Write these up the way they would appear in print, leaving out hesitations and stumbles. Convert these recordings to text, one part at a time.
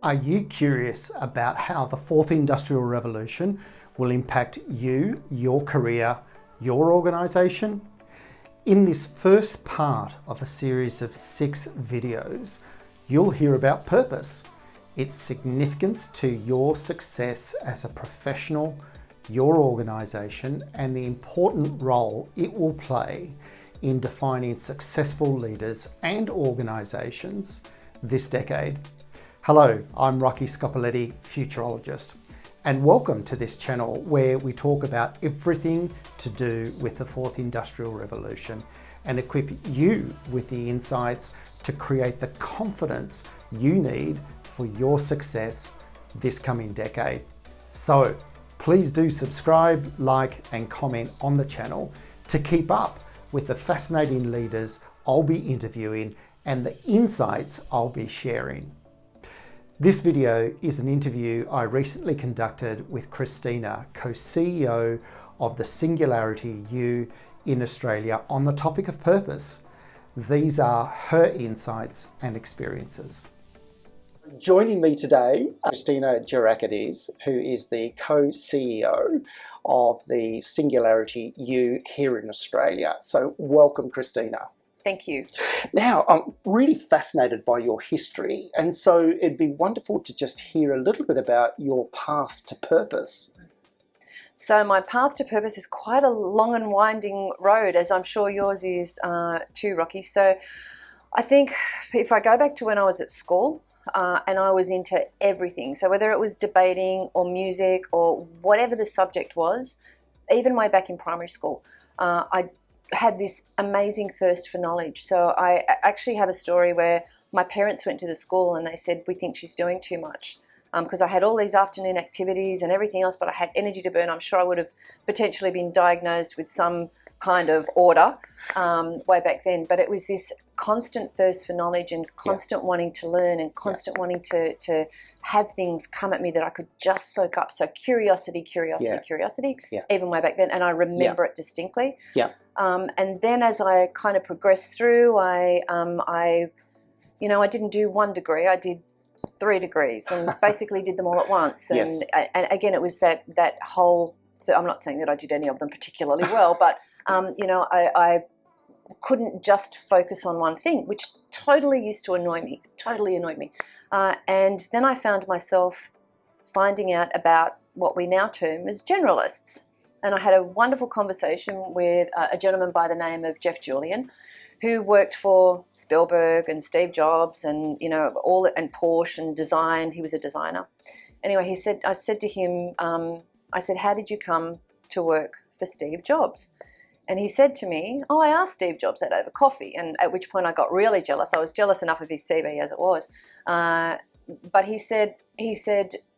Are you curious about how the fourth industrial revolution will impact you, your career, your organisation? In this first part of a series of 6 videos, you'll hear about purpose, its significance to your success as a professional, your organisation, and the important role it will play in defining successful leaders and organisations this decade. Hello, I'm Rocky Scopoletti, futurologist, and welcome to this channel where we talk about everything to do with the fourth industrial revolution and equip you with the insights to create the confidence you need for your success this coming decade. So please do subscribe, like, and comment on the channel to keep up with the fascinating leaders I'll be interviewing and the insights I'll be sharing. This video is an interview I recently conducted with Christina, co-CEO of the Singularity U in Australia, on the topic of purpose. These are her insights and experiences. Joining me today, Christina Gerakidis, who is the co-CEO of the Singularity U here in Australia. So welcome, Christina. Thank you. Now, I'm really fascinated by your history, and so it'd be wonderful to just hear a little bit about your path to purpose. So my path to purpose is quite a long and winding road, as I'm sure yours is too, Rocky. So I think if I go back to when I was at school, and I was into everything, so whether it was debating or music or whatever the subject was, even way back in primary school, I had this amazing thirst for knowledge. So I actually have a story where my parents went to the school and they said, "We think she's doing too much," because I had all these afternoon activities and everything else, but I had energy to burn. I'm sure I would have potentially been diagnosed with some kind of order way back then. But it was this constant thirst for knowledge and constant wanting to learn and constant wanting to have things come at me that I could just soak up. So curiosity, even way back then. And I remember it distinctly. And then as I kind of progressed through, I didn't do 1 degree, I did 3 degrees and basically did them all at once. And again, it was that whole, I'm not saying that I did any of them particularly well, but, I couldn't just focus on one thing, which totally used to annoy me, and then I found myself finding out about what we now term as generalists. And I had a wonderful conversation with a gentleman by the name of Jeff Julian, who worked for Spielberg and Steve Jobs and, and Porsche and design. He was a designer. Anyway, I said to him, "How did you come to work for Steve Jobs?" And he said to me, "Oh, I asked Steve Jobs that over coffee," and at which point I got really jealous. I was jealous enough of his CV as it was. But he said,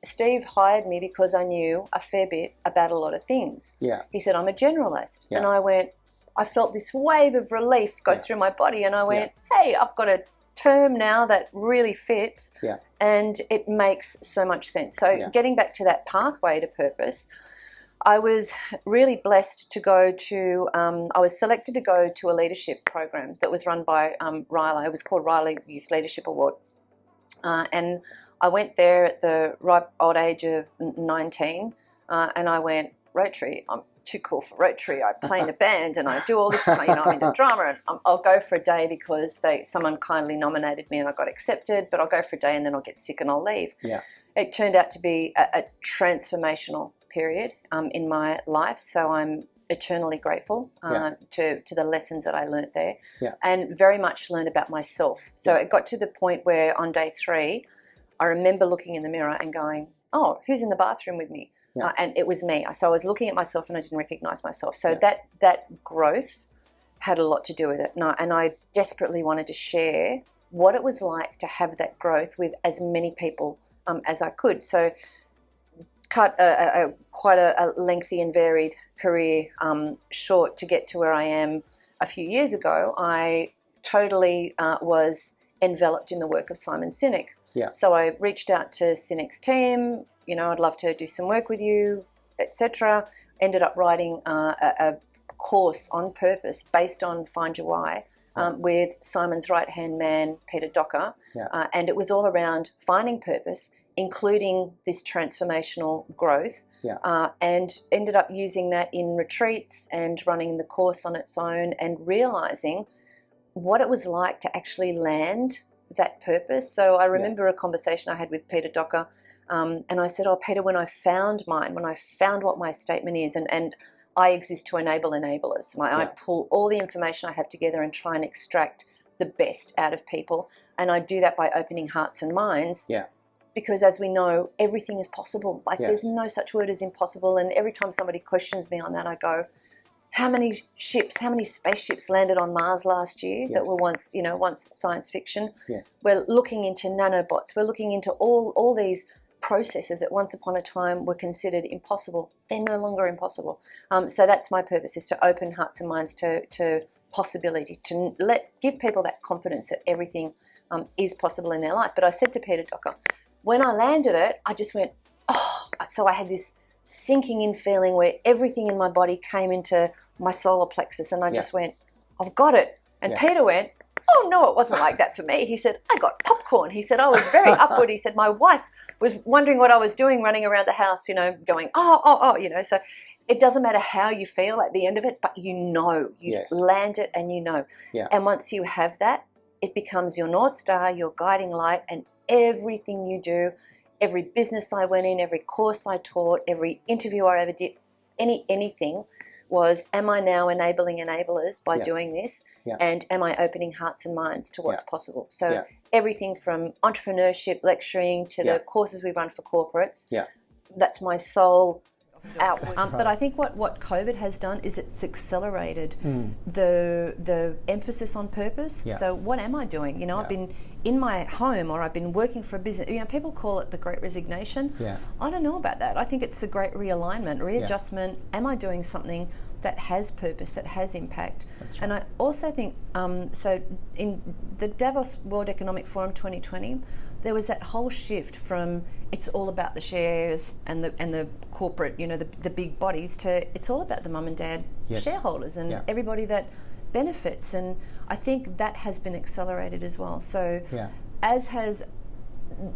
"Steve hired me because I knew a fair bit about a lot of things." He said, "I'm a generalist." And I felt this wave of relief go through my body, and I went, "Hey, I've got a term now that really fits, and it makes so much sense." So getting back to that pathway to purpose, I was really blessed to go to, I was selected to go to a leadership program that was run by RYLA. It was called RYLA Youth Leadership Award. And I went there at the ripe old age of 19, and I went, "Rotary, I'm too cool for Rotary. I play in a band and I do all this, I'm into drama, and I'll go for a day because someone kindly nominated me and I got accepted, but I'll go for a day and then I'll get sick and I'll leave." It turned out to be a transformational period in my life, so I'm eternally grateful to the lessons that I learnt there, and very much learned about myself. So it got to the point where on day 3, I remember looking in the mirror and going, "Oh, who's in the bathroom with me?" And it was me. So I was looking at myself and I didn't recognize myself. So that growth had a lot to do with it, and I desperately wanted to share what it was like to have that growth with as many people as I could. So cut quite a lengthy and varied career short to get to where I am a few years ago. I totally was enveloped in the work of Simon Sinek. So I reached out to Sinek's team, "I'd love to do some work with you," etc. Ended up writing a course on purpose based on Find Your Why, with Simon's right-hand man, Peter Docker, and it was all around finding purpose, including this transformational growth, and ended up using that in retreats and running the course on its own and realising what it was like to actually land that purpose. So I remember a conversation I had with Peter Docker, and I said, oh, Peter, when I found what my statement is, and I exist to enable enablers. I pull all the information I have together and try and extract the best out of people, and I do that by opening hearts and minds. Because as we know, everything is possible. There's no such word as impossible. And every time somebody questions me on that, I go, how many spaceships landed on Mars last year that were once science fiction? We're looking into nanobots. We're looking into all these processes that once upon a time were considered impossible. They're no longer impossible. So that's my purpose, is to open hearts and minds to possibility, to give people that confidence that everything is possible in their life. But I said to Peter Docker, when I landed it, I just went, oh. So I had this sinking in feeling where everything in my body came into my solar plexus, and I just went, I've got it. And Peter went, oh no, it wasn't like that for me. He said, I got popcorn. He said, I was very upward. He said, my wife was wondering what I was doing, running around the house, going, oh. So it doesn't matter how you feel at the end of it, but you land it and And once you have that, it becomes your North Star, your guiding light, and everything you do, every business I went in, every course I taught, every interview I ever did, anything was, am I now enabling enablers by doing this? And am I opening hearts and minds to what's possible? So everything from entrepreneurship, lecturing, to the courses we run for corporates, that's my sole outward. But I think what COVID has done is it's accelerated the emphasis on purpose. So what am I doing? I've been in my home, or I've been working for a business. People call it the Great Resignation. I don't know about that. I think it's the Great Realignment, readjustment. Am I doing something that has purpose, that has impact? Right. And I also think, so in the Davos World Economic Forum 2020, there was that whole shift from it's all about the shares and the corporate, the big bodies, to it's all about the mum and dad shareholders and everybody that benefits. And I think that has been accelerated as well. So as has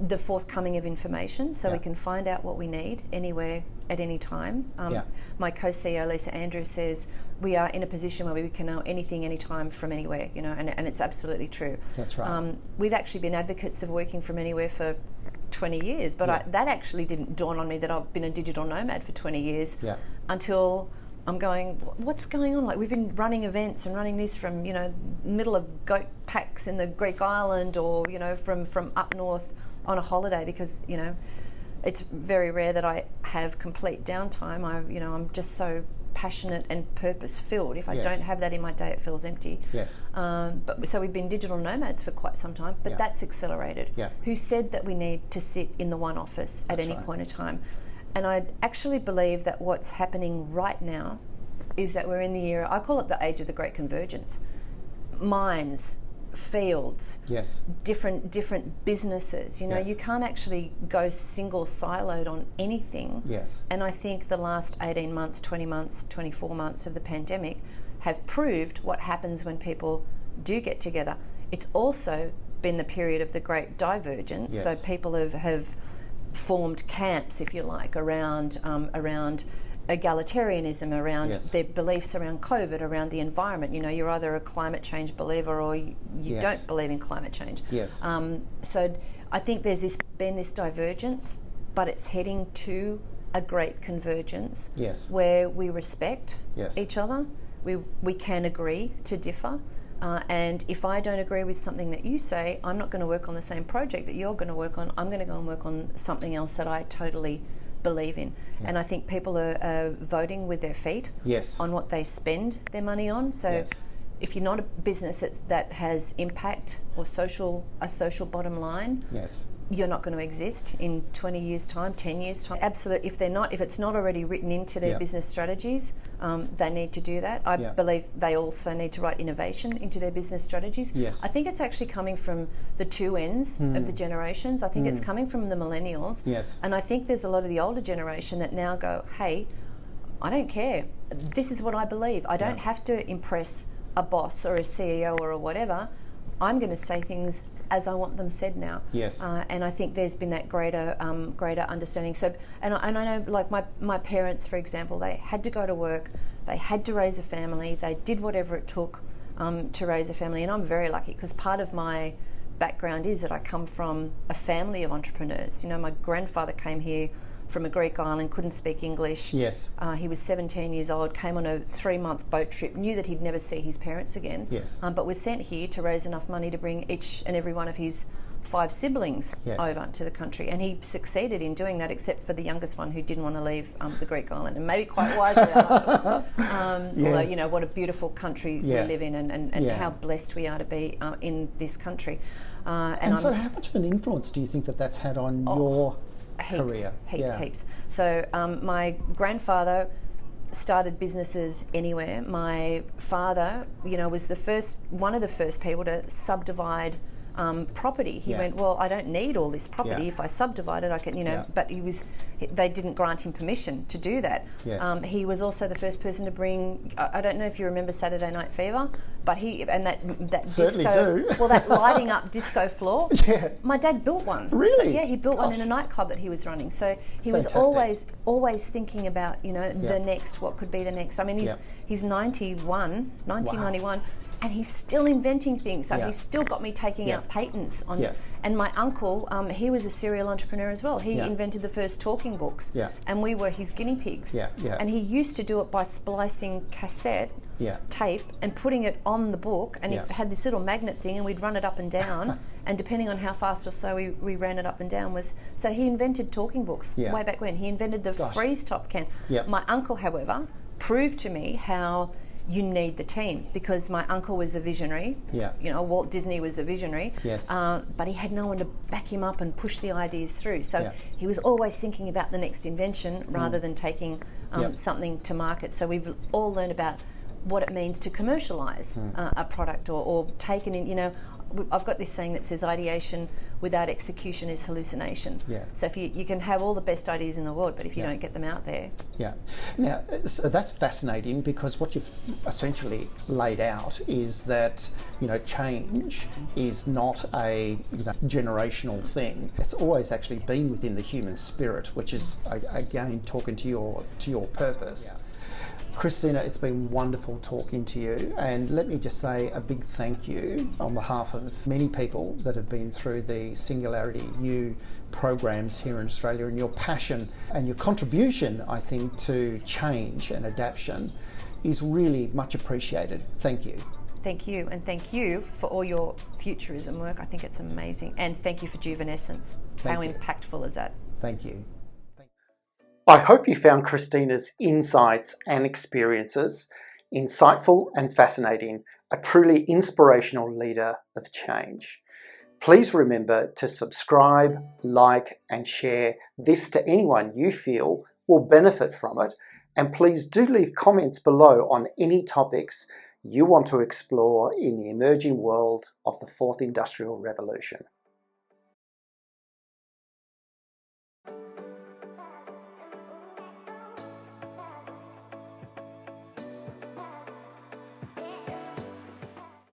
the forthcoming of information, so we can find out what we need anywhere at any time. My co-CEO Lisa Andrews says we are in a position where we can know anything, anytime, from anywhere. And it's absolutely true. That's right. We've actually been advocates of working from anywhere for 20 years, but that actually didn't dawn on me that I've been a digital nomad for 20 years until I'm going, what's going on? We've been running events and running this from, middle of goat packs in the Greek island, or, from up north on a holiday, because, it's very rare that I have complete downtime. I'm just so passionate and purpose-filled. If I don't have that in my day, it feels empty. But so we've been digital nomads for quite some time, but that's accelerated. Who said that we need to sit in the one office at any point in time? And I actually believe that what's happening right now is that we're in the era, I call it the age of the Great Convergence. Minds, fields, different businesses. You can't actually go single siloed on anything. And I think the last 18 months, 20 months, 24 months of the pandemic have proved what happens when people do get together. It's also been the period of the Great Divergence. So people have formed camps, if you like, around egalitarianism, around their beliefs around COVID, around the environment. You're either a climate change believer or you don't believe in climate change. So I think there's been this divergence, but it's heading to a great convergence where we respect each other. We can agree to differ. And if I don't agree with something that you say, I'm not going to work on the same project that you're going to work on. I'm going to go and work on something else that I totally believe in. And I think people are voting with their feet on what they spend their money on. So if you're not a business that has impact or a social bottom line, you're not going to exist in 20 years' time, 10 years' time. Absolutely. If it's not already written into their business strategies, they need to do that. I believe they also need to write innovation into their business strategies. I think it's actually coming from the two ends of the generations. I think it's coming from the millennials. And I think there's a lot of the older generation that now go, hey, I don't care. This is what I believe. I don't have to impress a boss or a CEO or a whatever, I'm going to say things as I want them said now. Yes. And I think there's been that greater understanding. So, and I know, like my parents, for example, they had to go to work, they had to raise a family, they did whatever it took to raise a family. And I'm very lucky because part of my background is that I come from a family of entrepreneurs. You know, my grandfather came here from a Greek island, couldn't speak English. Yes. He was 17 years old, came on a 3-month boat trip, knew that he'd never see his parents again. Yes. But was sent here to raise enough money to bring each and every one of his 5 siblings Yes. over to the country. And he succeeded in doing that, except for the youngest one who didn't want to leave the Greek island, and maybe quite wisely. Although, you know, what a beautiful country we live in, and how blessed we are to be in this country. And so how much of an influence do you think that that's had on your career? Heaps. So my grandfather started businesses anywhere. My father, you know, was one of the first people to subdivide property. He went, well, I don't need all this property. If I subdivide it, I can, you know. But they didn't grant him permission to do that. Yes. He was also the first person to bring. I don't know if you remember Saturday Night Fever, but that Certainly disco, do. well, that lighting up disco floor. Yeah. My dad built one. Really? So, he built one in a nightclub that he was running. So he Fantastic. was always thinking about, you know, the next, what could be the next. I mean, he's 1991. And he's still inventing things. So he's still got me taking out patents on. And my uncle, he was a serial entrepreneur as well. He invented the first talking books, and we were his guinea pigs. And he used to do it by splicing cassette tape and putting it on the book. And he had this little magnet thing, and we'd run it up and down. And depending on how fast or so we ran it up and down so he invented talking books way back when. He invented the freeze top can. My uncle, however, proved to me how you need the team, because my uncle was the visionary. You know, Walt Disney was the visionary. But he had no one to back him up and push the ideas through. So he was always thinking about the next invention rather than taking something to market. So we've all learned about what it means to commercialise a product or take it in, you know. I've got this saying that says ideation without execution is hallucination. So if you can have all the best ideas in the world, but if you don't get them out there. Now, so that's fascinating, because what you've essentially laid out is that, you know, change is not a generational thing. It's always actually been within the human spirit, which is, again, talking to your purpose. Christina, it's been wonderful talking to you, and let me just say a big thank you on behalf of many people that have been through the Singularity U programs here in Australia, and your passion and your contribution, I think, to change and adaptation is really much appreciated. Thank you. Thank you, and thank you for all your futurism work. I think it's amazing, and thank you for Juvenescence. How impactful is that? Thank you. I hope you found Christina's insights and experiences insightful and fascinating, a truly inspirational leader of change. Please remember to subscribe, like, and share this to anyone you feel will benefit from it, and please do leave comments below on any topics you want to explore in the emerging world of the Fourth Industrial Revolution.